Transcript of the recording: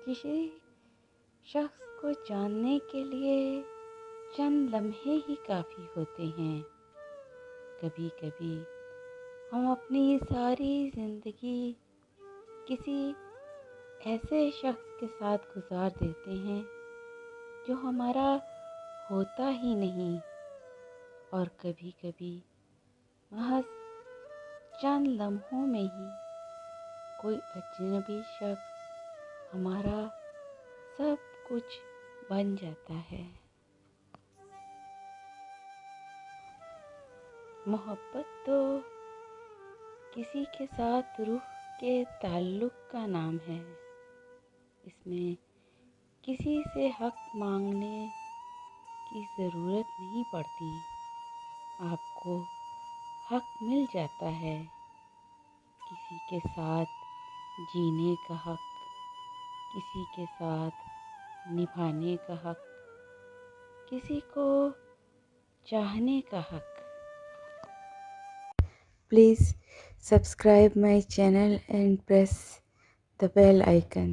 کسی شخص کو جاننے کے لیے چند لمحے ہی کافی ہوتے ہیں۔ کبھی کبھی ہم اپنی ساری زندگی کسی ایسے شخص کے ساتھ گزار دیتے ہیں جو ہمارا ہوتا ہی نہیں، اور کبھی کبھی محض چند لمحوں میں ہی کوئی اجنبی شخص ہمارا سب کچھ بن جاتا ہے۔ محبت تو کسی کے ساتھ روح کے تعلق کا نام ہے۔ اس میں کسی سے حق مانگنے کی ضرورت نہیں پڑتی، آپ کو حق مل جاتا ہے۔ کسی کے ساتھ جینے کا حق، کسی کے ساتھ نبھانے کا حق، کسی کو چاہنے کا حق۔ Please subscribe my channel and press the bell icon.